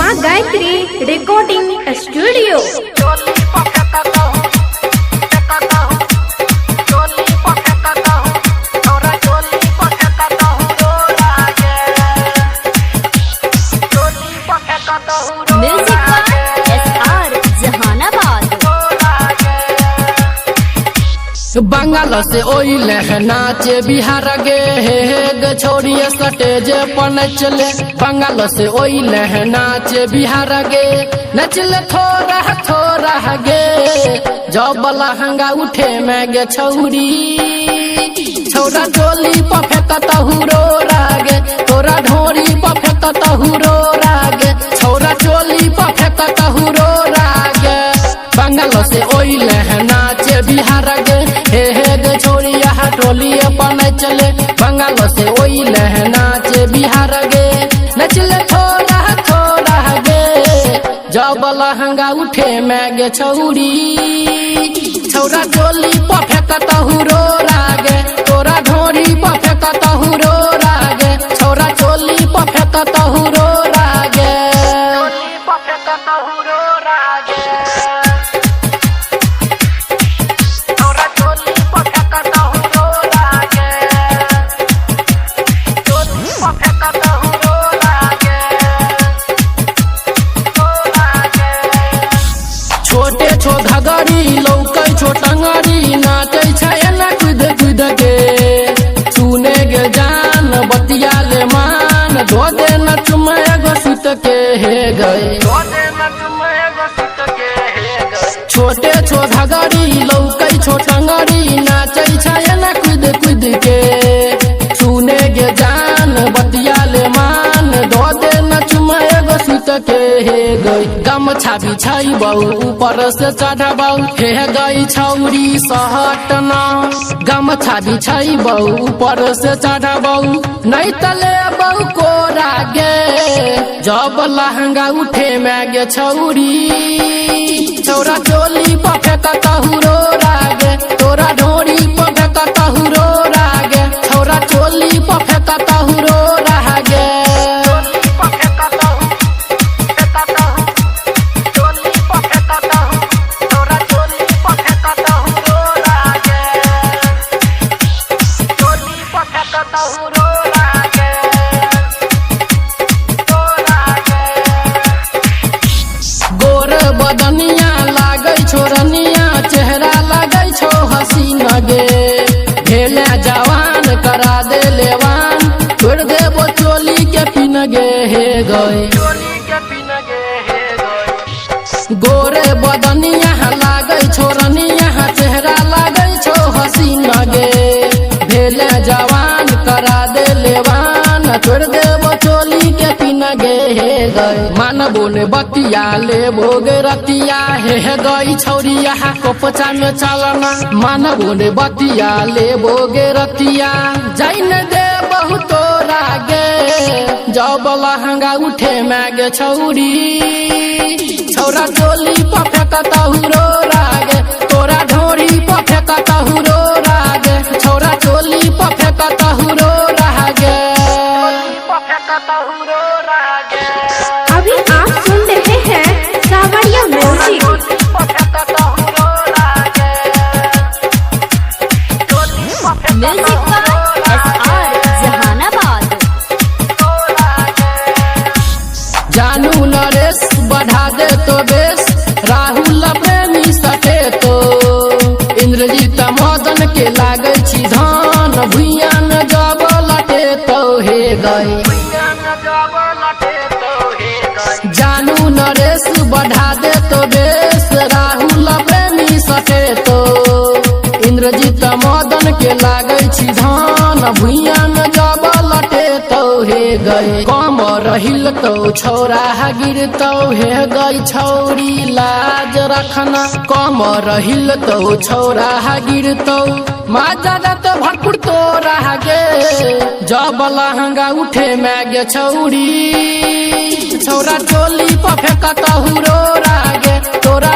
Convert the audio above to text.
माँ Gayatri recording studio. Bengal से ओई नाचे बिहार गे छोड़िए स्टेज पर नचले। बंगाल से ओई नाचे बिहार गे नचले थोड़ा थोड़ा गे। जब लहंगा उठे में गे छौरी छौरा चोली पर फेंकता हुरो रागे। तोरा ढोरी पर फेंकता हुरो रागे। छौरा चोली पर फेंकता हुरो रागे। बंगाल से ओई नाचे बिहार गे हे छोड़िया टोलिए पर चले। बंगाल से ओई नाचे बिहार गे नचले थोड़ा थोड़ा गे। जब लहंगा उठे में गे छौरी छौरा चोली पर फेंकता हुरो रागे। तोरा ढोरी पर फेंकता हुरो रागे। छौरा चोली पर फेंकता हुरो रागे। छोटे छो धगरी लौकै छो टंगरी नाचे छै ना कुद कुद के। सुने गे जान बतिया ले मान धो दे न चुमे गो सुत के हे गए। छोटे छो धगरी लौकै छो टंगरी नाचे छै ना कुद कुद के। सुने गे जान बतिया ले मान धो दे न चुमे गो सुत के हे गई। गमछा बिछाई बहु ऊपर से चढ़बौ हे गई छौरी सहटना। गमछा बिछाई बहु ऊपर से चढ़बौ नहीं तले बहु को रागे। जब लहंगा उठे में गे छौरी छौरा चोली पर फेंकता हुरो रागे। तोरा ढोरी पर फेंकता हुरो रागे। छौरा चोली पर फेंकता हुरो रागे। गोर बदनिया लागै छो रनिया चेहरा लागै छो हसीना गे। भेले जवान करा दे लेवान छोड़ देबो चोली के पिन गे हे गए। गोरे बदनिया लागै छो रनिया चेहरा लागै छो हसीना गे। भेले जवान करा दे लेवान छोड़ देबो चोली के पिन गे हे गए। मानबो ने बतिया ले भोगे रतिया हे गई छौरिया कोपचा में चलना। मानबो ने बतिया ले भोगे रतिया जाइन दे बहुत रागे। जब लहंगा उठे में गे छौरी छौरा चोली पर फेंकता हुरो रागे। तोरा ढोरी पर फेंकता हुरो रागे। छौरा चोली पर फेंकता हुरो रागे। अभी आप सुन रहे हैं सावरिया म्यूजिक। म्यूजिक का SR जहानाबाद। जानू नरेश बढ़ा दे तो बेस राहुल प्रेमी सटे तो। इंद्रजीत मदन के लागै छी धान भुइया न जब लटे तो हे गए। जानू नरेश बढ़ा दे तो बेस राहुल प्रेमी सटे तो। इंद्रजीत मदन के लागै छी धान भुइया न जब लटे तो हे गए। कम रहिल तो छौरा गिरतौ हे गई छौरी लाज रखना। कम रहिल तो छौरा गिरतौ माजा तो भरपुर तो रह गे। जब लहंगा उठे में गे छौरी छौरा चोली पर फेंकता हुरो रागे। तोरा